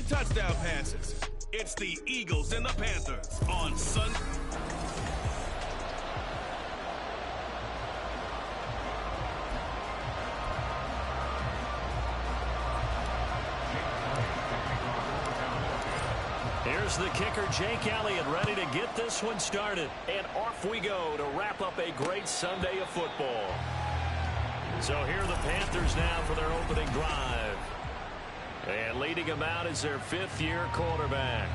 touchdown passes. It's the Eagles and the Panthers on Sunday. Here's the kicker, Jake Elliott, ready to get this one started. And off we go to wrap up a great Sunday of football. So here are the Panthers now for their opening drive. And leading them out is their fifth-year quarterback.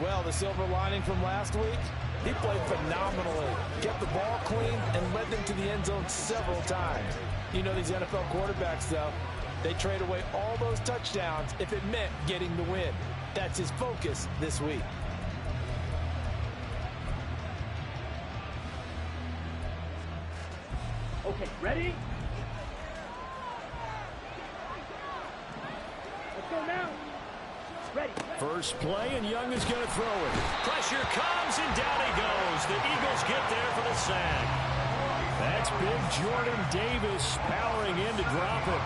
Well, the silver lining from last week, he played phenomenally. Kept the ball clean and led them to the end zone several times. You know these NFL quarterbacks, though, they trade away all those touchdowns if it meant getting the win. That's his focus this week. Okay, ready? Let's go now. Ready. First play, and Young is going to throw it. Pressure comes, and down he goes. The Eagles get there for the sack. That's big Jordan Davis powering in to drop it.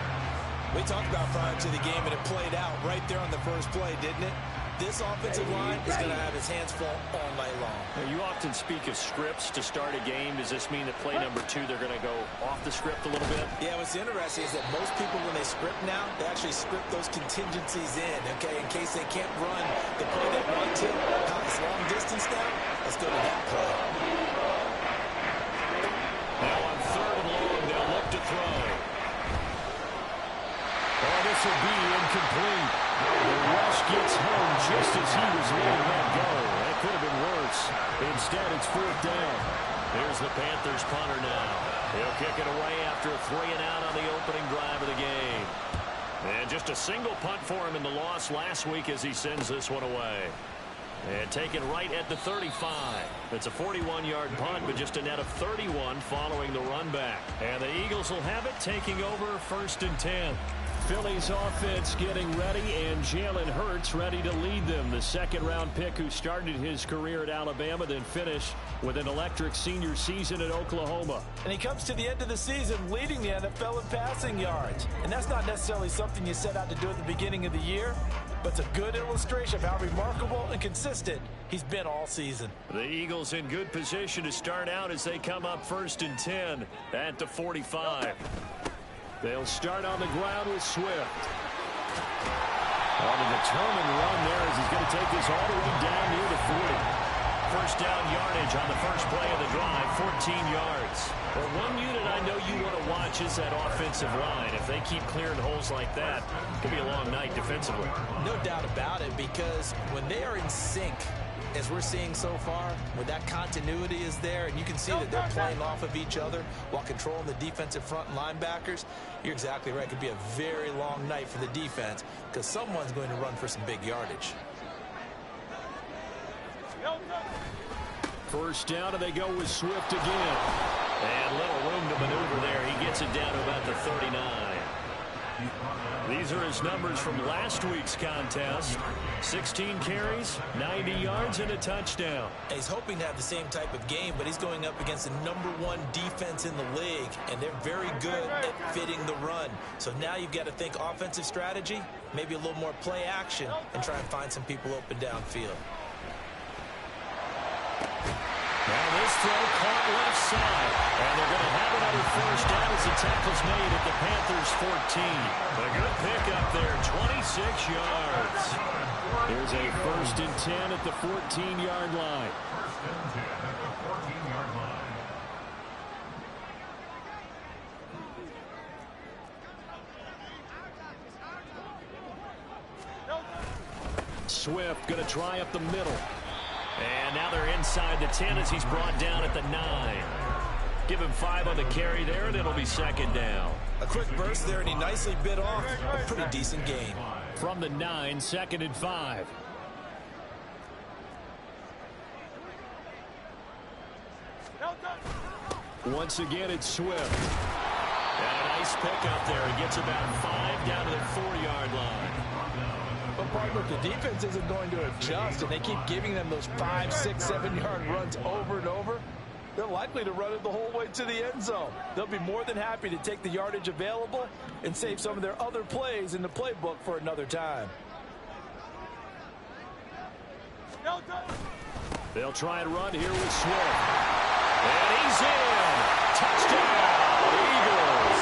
We talked about prior to the game, and it played out right there on the first play, didn't it? This offensive line is going to have his hands full all night long. Now, you often speak of scripts to start a game. Does this mean that play number 2, they're going to go off the script a little bit? Yeah, what's interesting is that most people, when they script now, they actually script those contingencies in, okay, in case they can't run the play they want to. It's long distance now. Let's go to that play. Now on 3rd and long, they'll look to throw. Oh, this will be incomplete. The rush gets home just as he was letting that go. That could have been worse. Instead, it's 4th down. Here's the Panthers punter now. He'll kick it away after a 3-and-out on the opening drive of the game. And just a single punt for him in the loss last week as he sends this one away. And taken right at the 35. It's a 41-yard punt, but just a net of 31 following the run back. And the Eagles will have it, taking over 1st and 10. Philly's offense getting ready, and Jalen Hurts ready to lead them. The second-round pick who started his career at Alabama, then finished with an electric senior season at Oklahoma. And he comes to the end of the season leading the NFL in passing yards. And that's not necessarily something you set out to do at the beginning of the year, but it's a good illustration of how remarkable and consistent he's been all season. The Eagles in good position to start out as they come up 1st and 10 at the 45. They'll start on the ground with Swift. On a determined run there as he's going to take this all the way down near the 40. First down yardage on the first play of the drive, 14 yards. Well, one unit I know you want to watch is that offensive line. If they keep clearing holes like that, it could be a long night defensively. No doubt about it, because when they are in sync, as we're seeing so far, when that continuity is there, and you can see that they're playing off of each other while controlling the defensive front and linebackers, you're exactly right. It could be a very long night for the defense because someone's going to run for some big yardage. First down, and they go with Swift again. And little room to maneuver there. He gets it down to about the 39. These are his numbers from last week's contest. 16 carries, 90 yards, and a touchdown. He's hoping to have the same type of game, but he's going up against the #1 defense in the league, and they're very good at fitting the run. So now you've got to think offensive strategy, maybe a little more play action, and try and find some people open downfield. Now this throw caught left side. And they're going to have another first down as the tackle's made at the Panthers' 14. A good pickup there, 26 yards. Here's a 1st and 10 at the 14-yard line. Swift going to try up the middle. And now they're inside the 10 as he's brought down at the 9. Give him 5 on the carry there, and it'll be 2nd down. A quick burst there, and he nicely bit off a pretty decent gain. From the 9, 2nd and 5. Once again, it's Swift. And a nice pickup there. He gets about 5 down to the 4-yard line. But partner, the defense isn't going to adjust, and they keep giving them those 5, 6, 7-yard runs over and over. They're likely to run it the whole way to the end zone. They'll be more than happy to take the yardage available and save some of their other plays in the playbook for another time. They'll try and run here with Swift. And he's in. Touchdown, Eagles.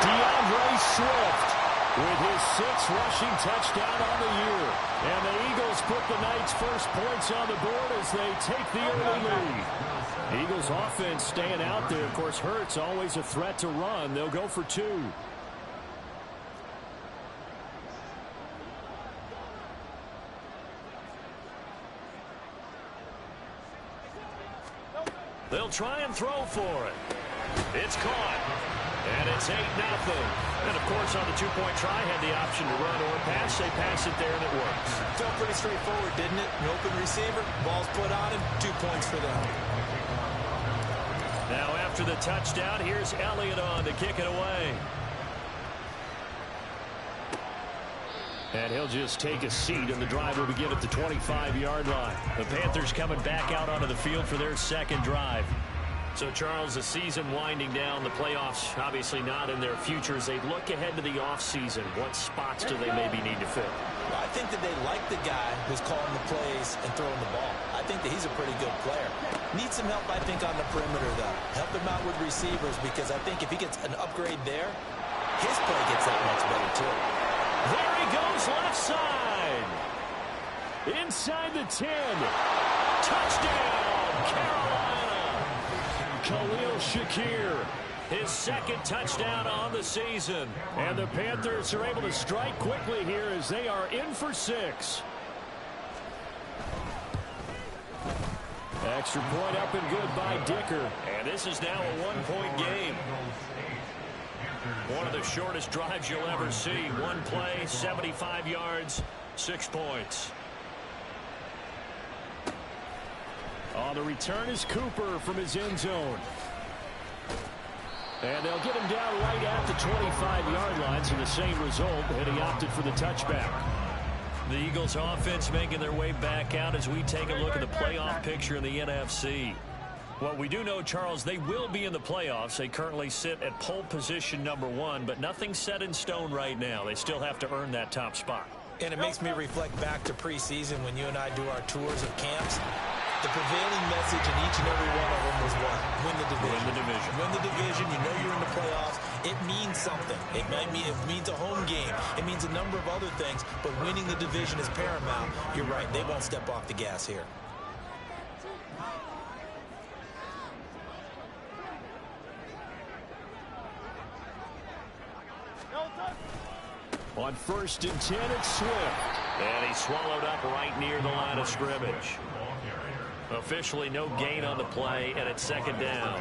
DeAndre Swift with his 6th rushing touchdown on the year. And the Eagles put the night's first points on the board as they take the early lead. Eagles offense staying out there. Of course, Hurts always a threat to run. They'll go for 2. They'll try and throw for it. It's caught. And it's 8-0. And, of course, on the 2-point try, had the option to run or pass. They pass it there, and it works. Felt pretty straightforward, didn't it? An open receiver, ball's put on him, 2 points for them. Now, after the touchdown, here's Elliott on to kick it away. And he'll just take a seat, and the drive will begin at the 25-yard line. The Panthers coming back out onto the field for their second drive. So, Charles, the season winding down, the playoffs obviously not in their future. As they look ahead to the offseason, what spots do they maybe need to fill? Well, I think that they like the guy who's calling the plays and throwing the ball. I think that he's a pretty good player. Needs some help, I think, on the perimeter, though. Help him out with receivers, because I think if he gets an upgrade there, his play gets that much better, too. There he goes, left side. Inside the 10. Touchdown, Carolina. Khalil Shakir, his 2nd touchdown on the season. And the Panthers are able to strike quickly here as they are in for 6. Extra point up and good by Dicker. And this is now a 1-point game. One of the shortest drives you'll ever see. 1 play, 75 yards, 6 points. On the return is Cooper from his end zone. And they'll get him down right at the 25-yard line, so the same result, and he opted for the touchback. The Eagles offense making their way back out as we take a look at the playoff picture in the NFC. Well, we do know, Charles, they will be in the playoffs. They currently sit at pole position number 1, but nothing's set in stone right now. They still have to earn that top spot. And it makes me reflect back to preseason when you and I do our tours of camps. The prevailing message in each and every one of them was what? Win the division. Win the division. Win the division. You know you're in the playoffs. It means something. It means a home game. It means a number of other things. But winning the division is paramount. You're right. They won't step off the gas here. On 1st and 10, it's Swift. And he's swallowed up right near the line of scrimmage. Officially no gain on the play, and it's 2nd down.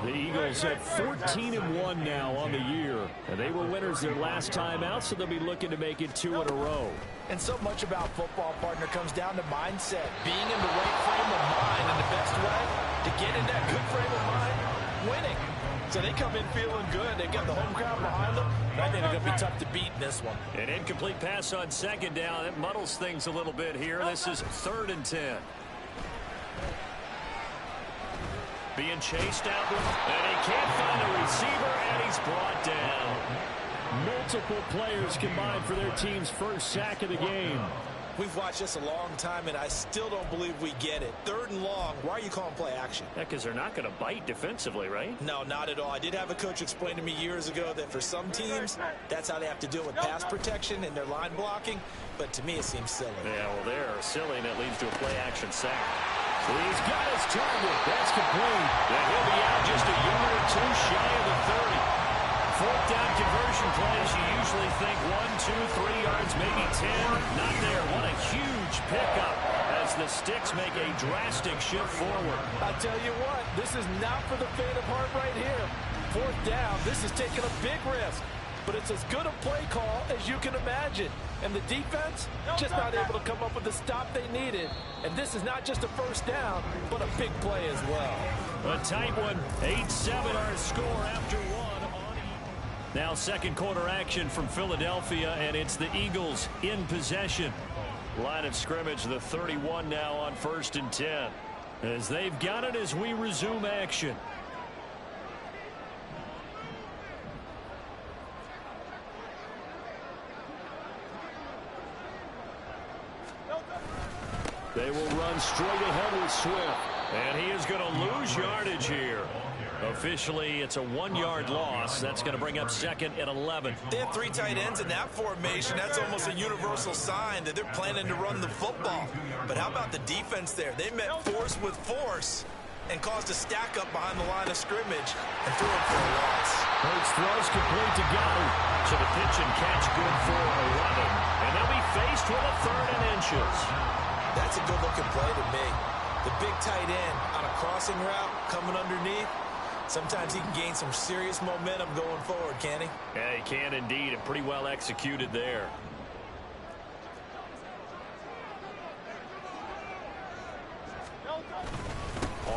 The Eagles at 14-1 now on the year. And they were winners their last time out, so they'll be looking to make it 2 in a row. And so much about football, partner, comes down to mindset. Being in the right frame of mind, and the best way to get in that good frame of mind, winning. So they come in feeling good. They've got the home crowd behind them. I think they're going to be tough to beat in this one. An incomplete pass on 2nd down. It muddles things a little bit here. This is 3rd and 10. Being chased out, and he can't find a receiver, and he's brought down. Multiple players combined for their team's first sack of the game. We've watched this a long time, and I still don't believe we get it. 3rd and long. Why are you calling play action? Yeah, because they're not going to bite defensively, right? No, not at all. I did have a coach explain to me years ago that for some teams, that's how they have to deal with pass protection and their line blocking. But to me, it seems silly. Yeah, well, they're silly, and it leads to a play action sack. So he's got his target. That's complete. And he'll be out just a yard or 2 shy of the 30. 4th down conversion plays, you usually think 1, 2, 3 yards, maybe 10. Not there. What a huge pickup as the Sticks make a drastic shift forward. I tell you what, this is not for the faint of heart right here. 4th down, this is taking a big risk. But it's as good a play call as you can imagine. And the defense just not able to come up with the stop they needed. And this is not just a 1st down, but a big play as well. A tight one. 8-7 our score after 1. Now 2nd quarter action from Philadelphia, and it's the Eagles in possession. Line of scrimmage, the 31 now on 1st and 10. As they've got it as we resume action. They will run straight ahead with Swift. And he is going to lose yardage here. Officially, it's a 1-yard loss. That's going to bring up second and 11. They have 3 tight ends in that formation. That's almost a universal sign that they're planning to run the football. But how about the defense there? They met force with force and caused a stack up behind the line of scrimmage and threw it for a loss. Hurts throws complete to Goddard. So the pitch and catch good for 11. And they'll be faced with a 3rd and inches. That's a good-looking play to me. The big tight end on a crossing route coming underneath. Sometimes he can gain some serious momentum going forward, can he? Yeah, he can indeed, and pretty well executed there.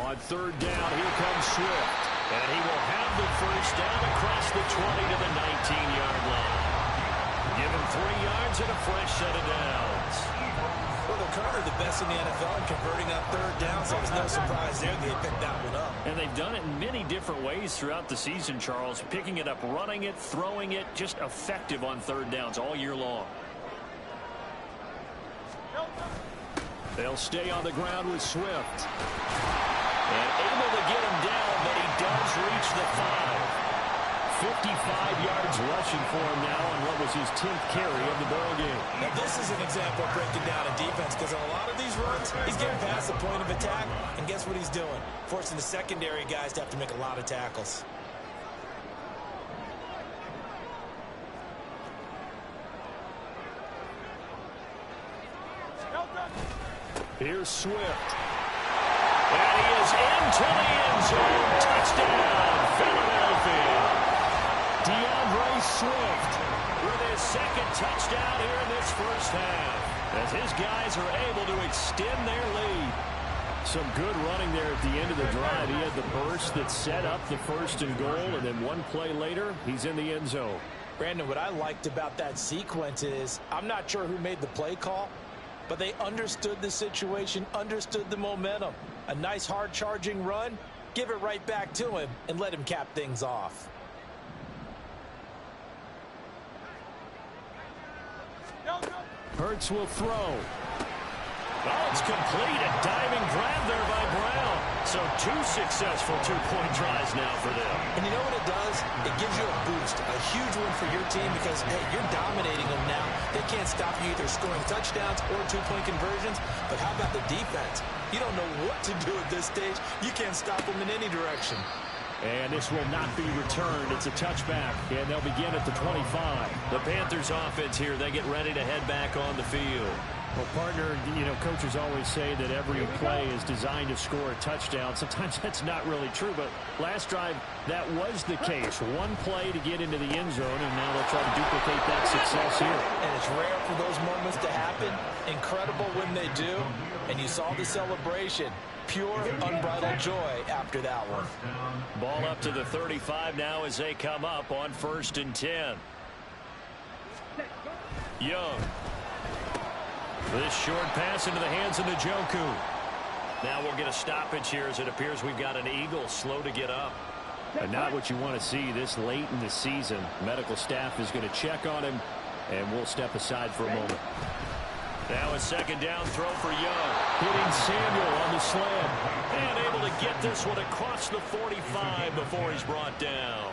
On 3rd down, here comes Swift. And he will have the first down across the 20 to the 19-yard line. Give him 3 yards and a fresh set of downs. Well, they're currently the best in the NFL in converting that 3rd down, so it's no surprise there they picked that one up. And they've done it in many different ways throughout the season, Charles. Picking it up, running it, throwing it, just effective on 3rd downs all year long. They'll stay on the ground with Swift. And able to get him down, but he does reach the 5. 55 yards rushing for him now on what was his 10th carry of the ball game. Now this is an example of breaking down in defense, because on a lot of these runs, he's getting past the point of attack, and guess what he's doing? Forcing the secondary guys to have to make a lot of tackles. Here's Swift. And he is into the end zone. Touchdown, Philadelphia. DeAndre Swift with his 2nd touchdown here in this first half, as his guys are able to extend their lead. Some good running there at the end of the drive. He had the burst that set up the 1st and goal, and then 1 play later, he's in the end zone. Brandon, what I liked about that sequence is I'm not sure who made the play call, but they understood the situation, understood the momentum. A nice hard-charging run, give it right back to him, and let him cap things off. Hurts will throw. Oh, it's complete. A diving grab there by Brown. So 2 successful 2-point tries now for them. And you know what it does? It gives you a boost, a huge one for your team, because, hey, you're dominating them now. They can't stop you either scoring touchdowns or 2-point conversions. But how about the defense? You don't know what to do at this stage. You can't stop them in any direction. And this will not be returned. It's a touchback, and they'll begin at the 25. The Panthers offense here, they get ready to head back on the field. Well, partner, you know, coaches always say that every play is designed to score a touchdown. Sometimes that's not really true, but last drive, that was the case. 1 play to get into the end zone, and now they'll try to duplicate that success here. And it's rare for those moments to happen. Incredible when they do. And you saw the celebration. Pure, unbridled joy after that one. Ball up to the 35 now as they come up on 1st and 10. Young. This short pass into the hands of Njoku. Now we'll get a stoppage here as it appears we've got an Eagle slow to get up. And not what you want to see this late in the season. Medical staff is going to check on him, and we'll step aside for a moment. Now a 2nd down throw for Young. Hitting Samuel on the slam. And able to get this one across the 45 before he's brought down.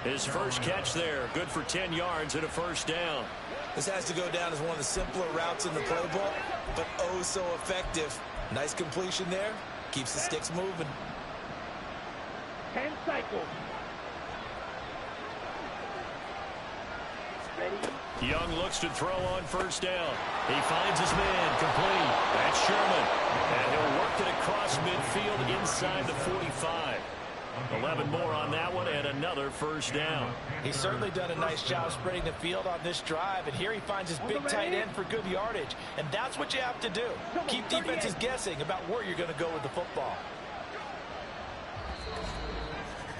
His first catch there. Good for 10 yards and a 1st down. This has to go down as one of the simpler routes in the playbook, but oh so effective. Nice completion there. Keeps the sticks moving. 10 cycles. Ready? Young looks to throw on 1st down. He finds his man complete. That's Sherman. And he'll work it across midfield inside the 45. 11 more on that one and another 1st down. He's certainly done a nice job spreading the field on this drive, and here he finds his big tight end for good yardage. And that's what you have to do. Keep defenses guessing about where you're going to go with the football.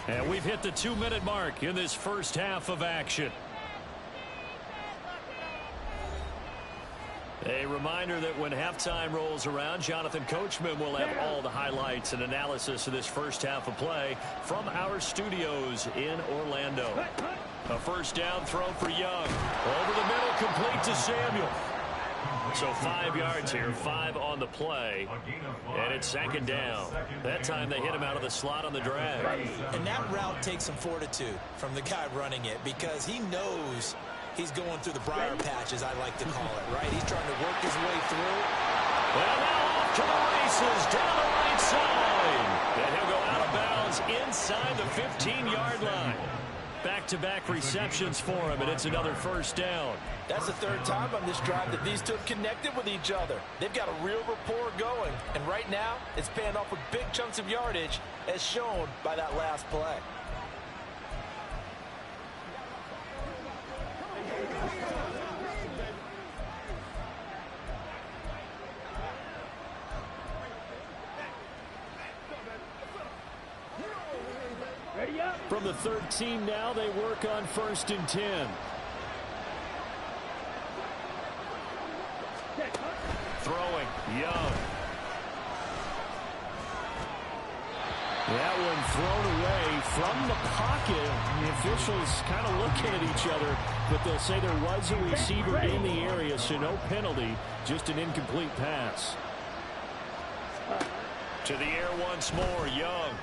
And we've hit the 2-minute mark in this first half of action. A reminder that when halftime rolls around, Jonathan Coachman will have all the highlights and analysis of this first half of play from our studios in Orlando. A 1st down throw for Young. Over the middle, complete to Samuel. So 5 yards here, 5 on the play, and it's second down. That time they hit him out of the slot on the drag. And that route takes some fortitude from the guy running it because he knows he's going through the briar patch, as I like to call it, right? He's trying to work his way through. Well, now off to the races, down the right side. And he'll go out of bounds inside the 15-yard line. Back-to-back receptions for him, and it's another first down. That's the third time on this drive that these two have connected with each other. They've got a real rapport going, and right now it's paying off with big chunks of yardage, as shown by that last play. From the 13 now, they work on 1st and 10. Throwing, Young. That one thrown away from the pocket. The officials kind of looking at each other, but they'll say there was a receiver in the area, so no penalty, just an incomplete pass. To the air once more, Young.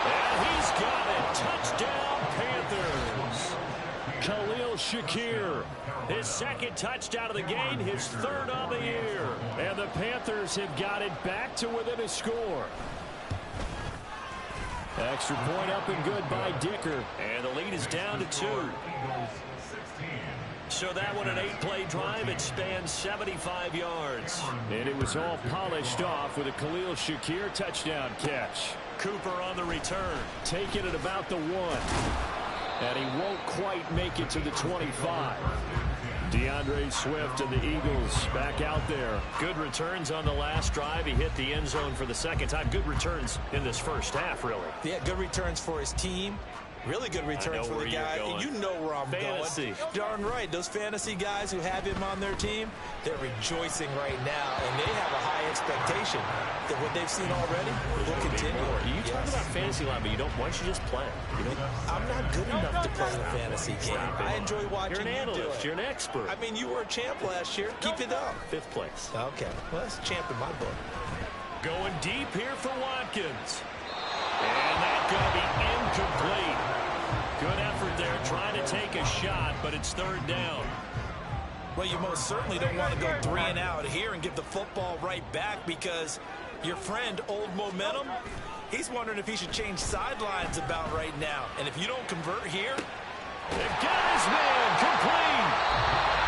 And he's got it. Touchdown, Panthers. Khalil Shakir, his second touchdown of the game, his third on the year. And the Panthers have got it back to within a score. Extra point up and good by Dicker. And the lead is down to 2. So that one, an 8-play drive. It spans 75 yards. And it was all polished off with a Khalil Shakir touchdown catch. Cooper on the return, taking it about the 1. And he won't quite make it to the 25. DeAndre Swift and the Eagles back out there. Good returns on the last drive. He hit the end zone for the second time. Good returns in this first half, really. Yeah, good returns for his team. Really good returns for the guy. You know where I'm going. Darn right. Those fantasy guys who have him on their team, they're rejoicing right now, and they have a high expectation that what they've seen already will continue. You talk about fantasy line, but you don't. Why don't you just play? I'm not good enough to play the fantasy game. I enjoy watching You're an analyst. You're an expert. I mean, you were a champ last year. Keep it up. 5th place. Okay. Well, that's a champ in my book. Going deep here for Watkins. And that's going to be incomplete. Good effort there, trying to take a shot, but it's 3rd down. Well, you most certainly don't want to go 3 and out here and give the football right back because your friend, Old Momentum, he's wondering if he should change sidelines about right now. And if you don't convert here, they've got his man complete.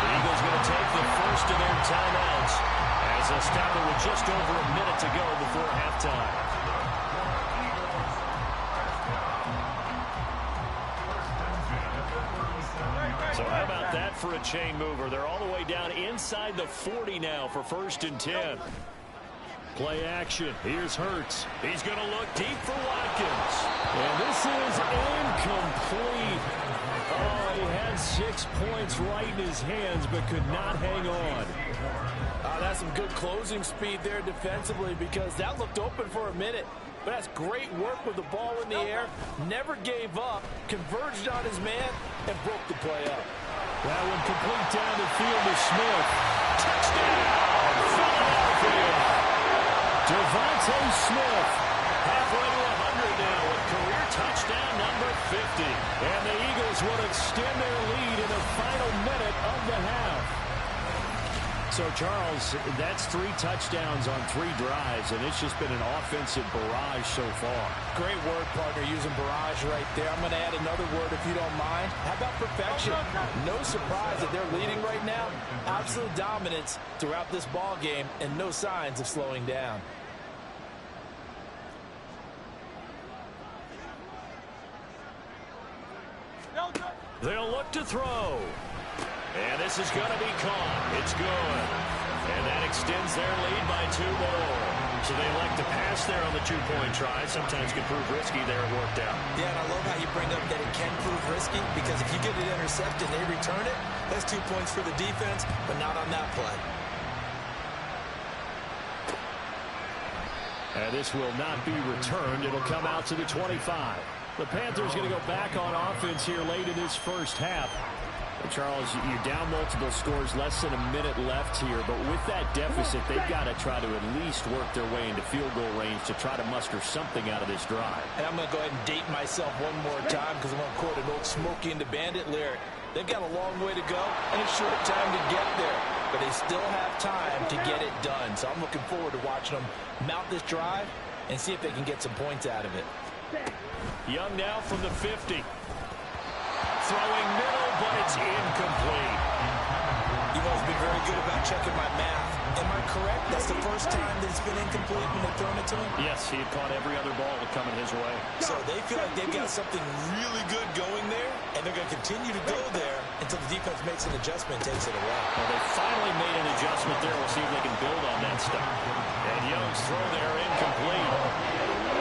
The Eagles going to take the first of their timeouts as they'll stop it with just over a minute to go before halftime. So how about that for a chain mover? They're all the way down inside the 40 now for 1st and 10. Play action. Here's Hurts. He's going to look deep for Watkins. And this is incomplete. Oh, he had 6 points right in his hands but could not hang on. That's some good closing speed there defensively because that looked open for a minute. But that's great work with the ball in the air. Never gave up. Converged on his man and broke the play up. That one complete down the field to Smith. Touchdown, Philadelphia. Devontae Smith. Halfway to 100 now with career touchdown number 50. And the Eagles will extend their lead in the final minute of the half. So, Charles, that's 3 touchdowns on 3 drives, and it's just been an offensive barrage so far. Great word, partner, using barrage right there. I'm going to add another word if you don't mind. How about perfection? No surprise that they're leading right now. Absolute dominance throughout this ball game and no signs of slowing down. They'll look to throw. And this is going to be caught. It's good. And that extends their lead by 2 more. So they elect to pass there on the 2-point try. Sometimes can prove risky there. It worked out. Yeah, and I love how you bring up that it can prove risky because if you get it intercepted and they return it, that's 2 points for the defense, but not on that play. And this will not be returned. It'll come out to the 25. The Panthers going to go back on offense here late in this first half. Charles, you're down multiple scores, less than a minute left here, but with that deficit, they've got to try to at least work their way into field goal range to try to muster something out of this drive. And I'm going to go ahead and date myself one more time because I'm going to quote an old Smokey and the Bandit lyric. They've got a long way to go and a short time to get there, but they still have time to get it done. So I'm looking forward to watching them mount this drive and see if they can get some points out of it. Young now from the 50. Throwing middle, but it's incomplete. You've always been very good about checking my math. Am I correct? That's the first time that it's been incomplete when they've thrown it to him? Yes, he had caught every other ball coming his way. So they feel like they've got something really good going there, and they're going to continue to go there until the defense makes an adjustment and takes it away. Well, they finally made an adjustment there. We'll see if they can build on that stuff. And Young's throw there incomplete.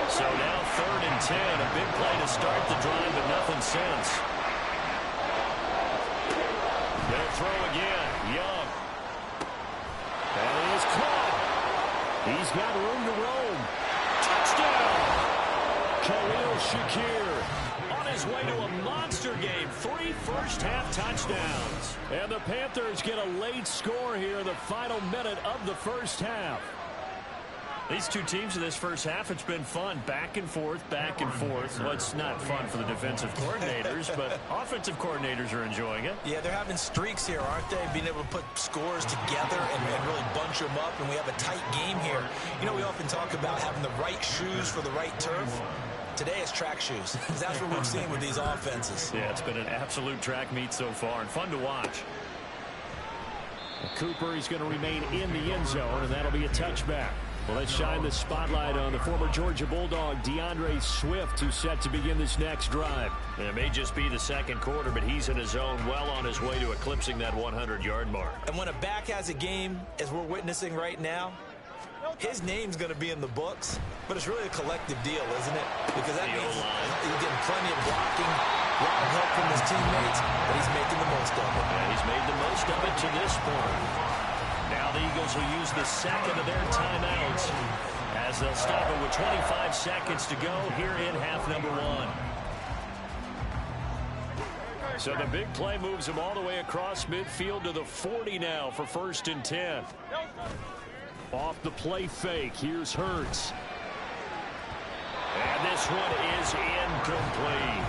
So now 3rd and 10. A big play to start the drive, but nothing since. They'll throw again. Young. And he is caught. He's got room to roam. Touchdown! Khalil Shakir on his way to a monster game. 3 first-half touchdowns. And the Panthers get a late score here in the final minute of the first half. These two teams in this first half, it's been fun. Back and forth, back and forth. Well, it's not fun for the defensive coordinators, but offensive coordinators are enjoying it. Yeah, they're having streaks here, aren't they? Being able to put scores together and really bunch them up, and we have a tight game here. You know, we often talk about having the right shoes for the right turf. Today it's track shoes. That's what we've seen with these offenses. Yeah, it's been an absolute track meet so far, and fun to watch. Cooper, he's going to remain in the end zone, and that'll be a touchback. Well, let's shine the spotlight on the former Georgia Bulldog, DeAndre Swift, who's set to begin this next drive. It may just be the second quarter, but he's in his zone, well on his way to eclipsing that 100-yard mark. And when a back has a game, as we're witnessing right now, his name's going to be in the books, but it's really a collective deal, isn't it? Because that means he's getting plenty of blocking, a lot of help from his teammates, but he's making the most of it. Yeah, he's made the most of it to this point. Now the Eagles will use the second of their timeouts as they'll stop it with 25 seconds to go here in half number 1. So the big play moves them all the way across midfield to the 40 now for 1st and 10. Off the play fake, here's Hurts. And this one is incomplete.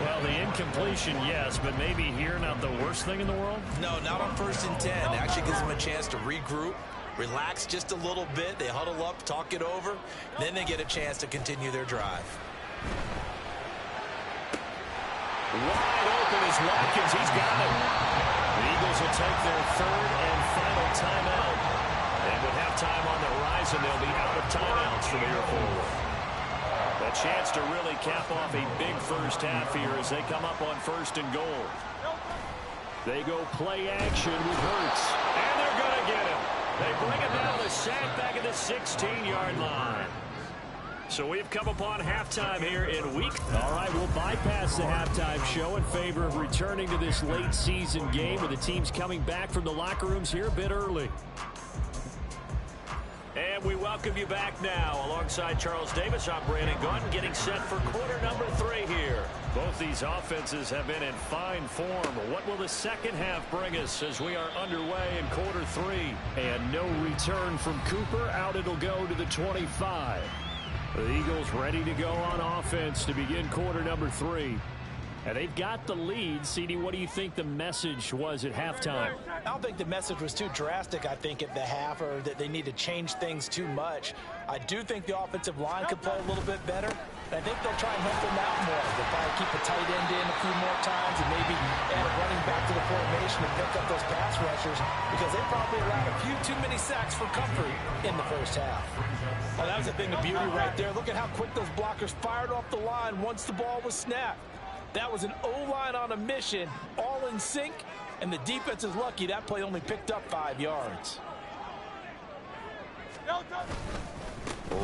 Well, the incompletion, yes, but maybe here not the worst thing in the world? No, not on 1st and 10. It actually gives them a chance to regroup, relax just a little bit. They huddle up, talk it over. Then they get a chance to continue their drive. Wide open is Watkins. He's got it. The Eagles will take their 3rd and final timeout. And with halftime on the horizon, they'll be out of timeouts from here forward. A chance to really cap off a big first half here as they come up on 1st and goal. They go play action with Hurts. And they're going to get him. They bring him down the sack back at the 16-yard line. So we've come upon halftime here in week. All right, we'll bypass the halftime show in favor of returning to this late season game with the teams coming back from the locker rooms here a bit early. And we welcome you back now. Alongside Charles Davis, I'm Brandon Gaunt, getting set for quarter number 3 here. Both these offenses have been in fine form. What will the second half bring us as we are underway in quarter 3? And no return from Cooper. Out it'll go to the 25. The Eagles ready to go on offense to begin quarter number 3. And they've got the lead. CD, what do you think the message was at halftime? I don't think the message was too drastic, I think, at the half, or that they need to change things too much. I do think the offensive line could play a little bit better. And I think they'll try and help them out more. They'll probably keep a tight end in a few more times and maybe add a running back to the formation and pick up those pass rushers because they probably allowed a few too many sacks for comfort in the first half. Well, that was a thing of beauty right there. Look at how quick those blockers fired off the line once the ball was snapped. That was an O-line on a mission, all in sync, and the defense is lucky that play only picked up 5 yards.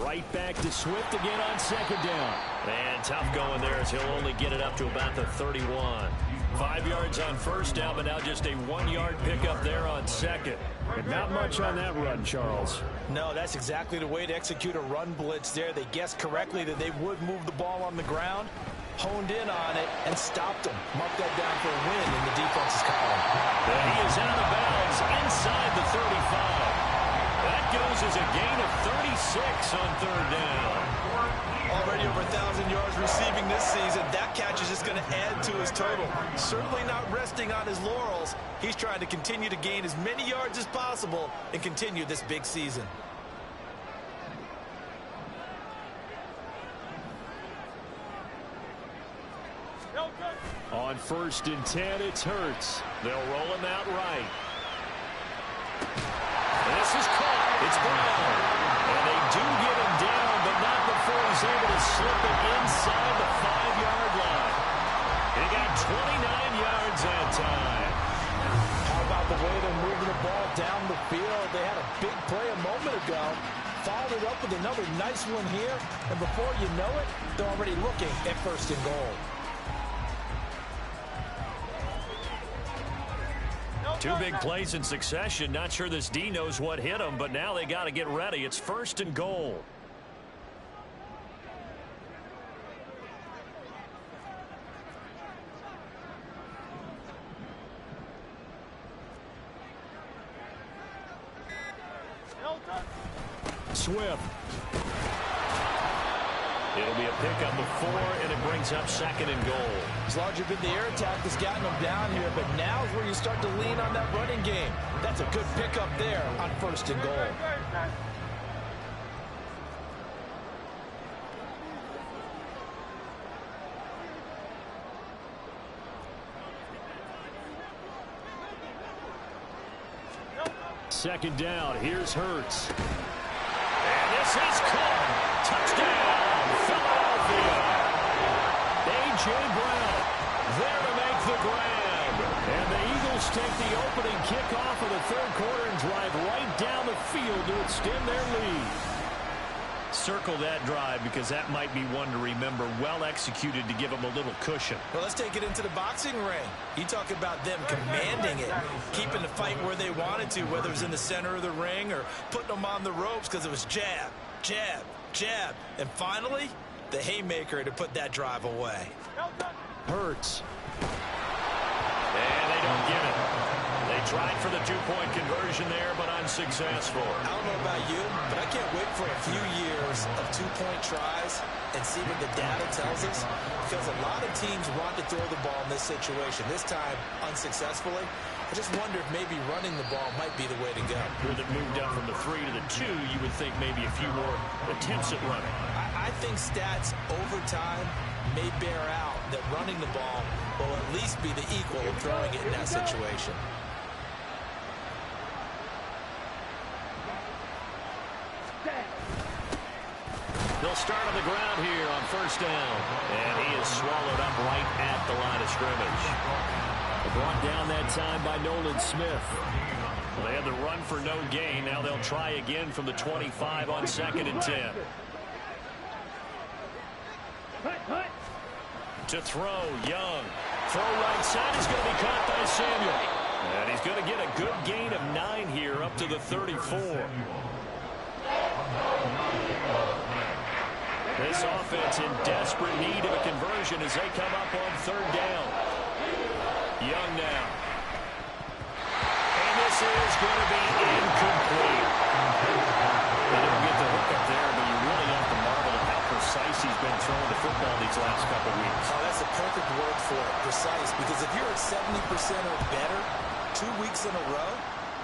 Right back to Swift again on 2nd down. And tough going there as he'll only get it up to about the 31. 5 yards on 1st down, but now just a 1-yard pickup there on 2nd. And not much on that run, Charles. No, that's exactly the way to execute a run blitz there. They guessed correctly that they would move the ball on the ground. honed in on it and stopped him. Mark that down for a win in the defense's column. And he is out of bounds inside the 35. That goes as a gain of 36 on third down. Already over 1,000 yards receiving this season. That catch is just going to add to his total. Certainly not resting on his laurels. He's trying to continue to gain as many yards as possible and continue this big season. On 1st and 10, it's Hurts. They'll roll him out right. This is caught. It's Brown. And they do get him down, but not before he's able to slip it inside the 5-yard line. He got 29 yards that time. How about the way they're moving the ball down the field? They had a big play a moment ago. Followed it up with another nice one here. And before you know it, they're already looking at 1st and goal. Two big plays in succession. Not sure this D knows what hit him, but now they got to get ready. It's 1st and goal. Swift. It'll be a pickup of 4, and it brings up 2nd and goal. It's largely been the air attack that's gotten them down here, but now is where you start to lean on that running game. That's a good pickup there on 1st and goal. Second down. Here's Hurts. And this is caught. Touchdown, Philadelphia. A.J. Brown there to make the grab. And the Eagles take the opening kickoff of the 3rd quarter and drive right down the field to extend their lead. Circle that drive because that might be one to remember. Well executed to give them a little cushion. Well, let's take it into the boxing ring. You talk about them commanding it, keeping the fight where they wanted to, whether it was in the center of the ring or putting them on the ropes because it was jab, jab, jab. And finally, the haymaker to put that drive away. Hurts. And they don't get it. They tried for the 2-point conversion there, but unsuccessful. I don't know about you, but I can't wait for a few years of 2-point tries and see what the data tells us. Because a lot of teams want to throw the ball in this situation. This time, unsuccessfully. I just wonder if maybe running the ball might be the way to go. With it moved up from the 3 to the 2, you would think maybe a few more attempts at running. I think stats over time may bear out that running the ball will at least be the equal of throwing it in that situation. They'll start on the ground here on 1st down. And he is swallowed up right at the line of scrimmage. Brought down that time by Nolan Smith. Well, they had the run for no gain. Now they'll try again from the 25 on 2nd and 10. To throw, Young. Throw right side is going to be caught by Samuel. And he's going to get a good gain of 9 here up to the 34. This offense in desperate need of a conversion as they come up on 3rd down. Young now. And this is going to be incomplete. They didn't get the hook up there, but you really have to marvel at how precise he's been throwing the football these last couple weeks. Oh, that's a perfect word for it, precise. Because if you're at 70% or better 2 weeks in a row,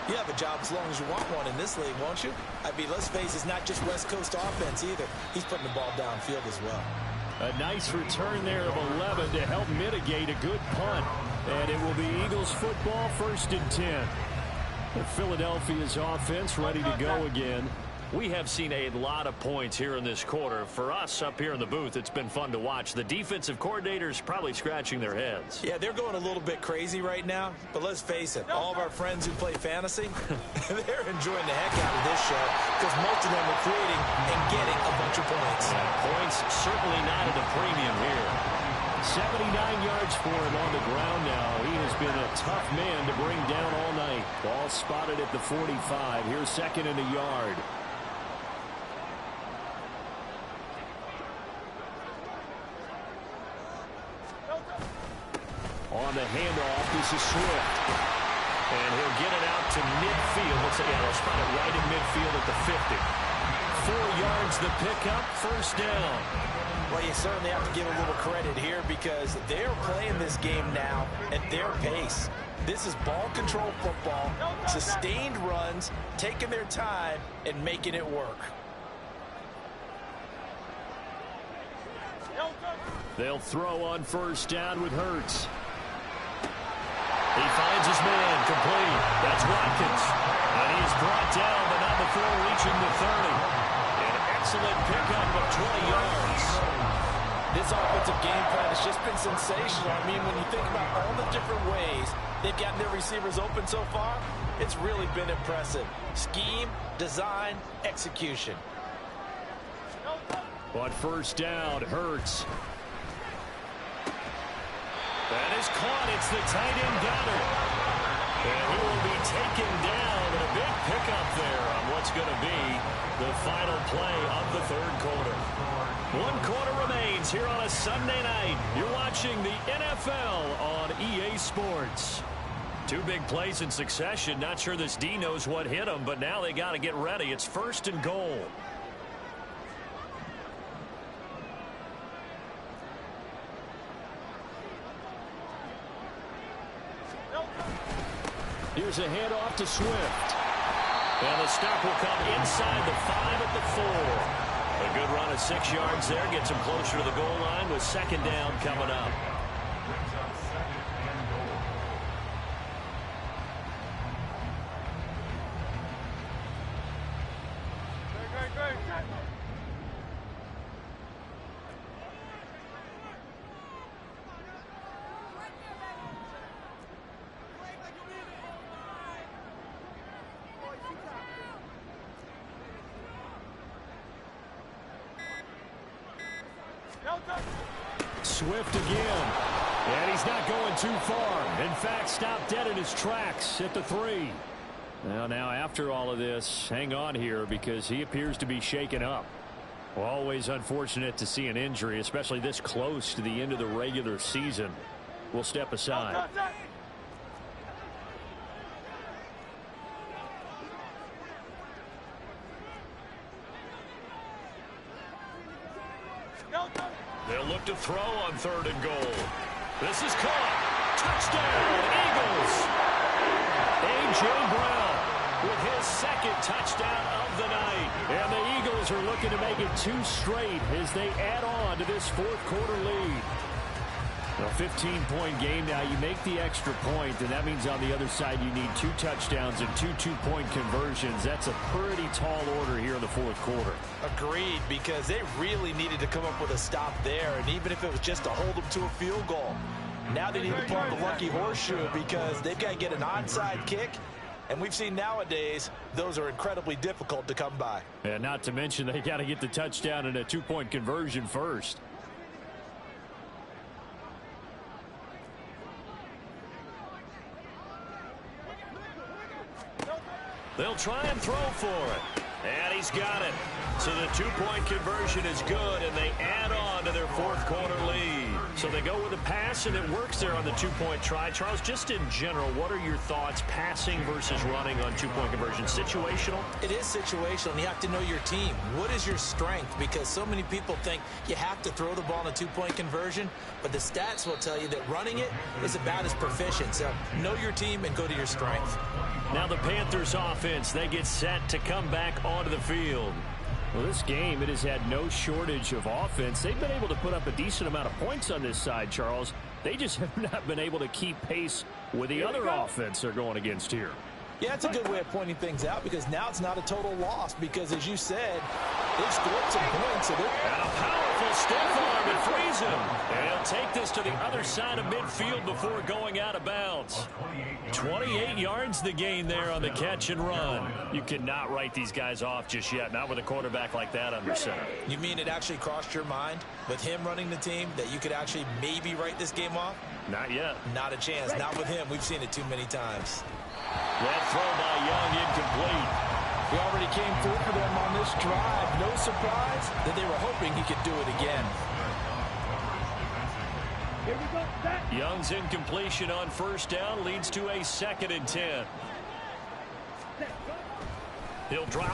you have a job as long as you want one in this league, won't you? I mean, let's face it, it's not just West Coast offense either. He's putting the ball downfield as well. A nice return there of 11 to help mitigate a good punt. And it will be Eagles football, 1st and 10. And Philadelphia's offense ready to go again. We have seen a lot of points here in this quarter. For us up here in the booth, it's been fun to watch. The defensive coordinators probably scratching their heads. Yeah, they're going a little bit crazy right now. But let's face it, all of our friends who play fantasy, they're enjoying the heck out of this show because most of them are creating and getting a bunch of points. Points certainly not at a premium here. 79 yards for him on the ground now. He has been a tough man to bring down all night. Ball spotted at the 45. Here's 2nd and a yard. the handoff. This is Swift. And he'll get it out to midfield. Looks like they'll spot it right in midfield at the 50. 4 yards the pickup, first down. Well, you certainly have to give a little credit here because they're playing this game now at their pace. This is ball control football, sustained runs, taking their time, and making it work. They'll throw on first down with Hurts. He finds his man, complete. That's Watkins. And he is brought down, but not before reaching the 30. An excellent pickup of 20 yards. This offensive game plan has just been sensational. I mean, when you think about all the different ways they've gotten their receivers open so far, it's really been impressive. Scheme, design, execution. On first down, Hurts. That is caught. It's the tight end Goddard. And he will be taken down. And a big pickup there on what's going to be the final play of the third quarter. 1 quarter remains here on a Sunday night. You're watching the NFL on EA Sports. 2 big plays in succession. Not sure this D knows what hit him, but now they got to get ready. It's first and goal. Here's a handoff to Swift. And the stop will come inside the 5 at the 4. A good run of 6 yards there. Gets him closer to the goal line with second down coming up. Swift again. And he's not going too far. In fact, stopped dead in his tracks at the 3. Well, now after all of this, hang on here because he appears to be shaken up. Always unfortunate to see an injury, especially this close to the end of the regular season. We'll step aside. They'll look to throw on 3rd and goal. This is caught. Touchdown, Eagles. A.J. Brown with his 2nd touchdown of the night. And the Eagles are looking to make it 2 straight as they add on to this 4th quarter lead. A 15-point game now. You make the extra point, and that means on the other side you need 2 touchdowns and 2 two-point conversions. That's a pretty tall order here in the 4th quarter. Agreed, because they really needed to come up with a stop there, and even if it was just to hold them to a field goal. Now they need to pull out the lucky horseshoe because they've got to get an onside kick, and we've seen nowadays those are incredibly difficult to come by. And not to mention they got to get the touchdown and a 2-point conversion first. They'll try and throw for it. And he's got it. So the 2-point conversion is good, and they add on to their 4th quarter lead. So they go with a pass, and it works there on the 2-point try. Charles, just in general, what are your thoughts passing versus running on 2-point conversion? Situational? It is situational, and you have to know your team. What is your strength? Because so many people think you have to throw the ball in a 2-point conversion, but the stats will tell you that running it is about as proficient. So know your team and go to your strength. Now the Panthers offense, they get set to come back onto the field. Well, this game, it has had no shortage of offense. They've been able to put up a decent amount of points on this side, Charles. They just have not been able to keep pace with the other offense they're going against here. Yeah, it's a good way of pointing things out because now it's not a total loss because, as you said, they've scored some points. And a powerful stiff arm that frees him. And he'll take this to the other side of midfield before going out of bounds. 28 yards the gain there on the catch and run. You cannot write these guys off just yet, not with a quarterback like that under center. You mean it actually crossed your mind with him running the team that you could actually maybe write this game off? Not yet. Not a chance. Not with him. We've seen it too many times. That throw by Young incomplete. He already came through for them on this drive. No surprise that they were hoping he could do it again. Here we go. Set. Young's incompletion on first down leads to a 2nd and 10. Set. He'll drop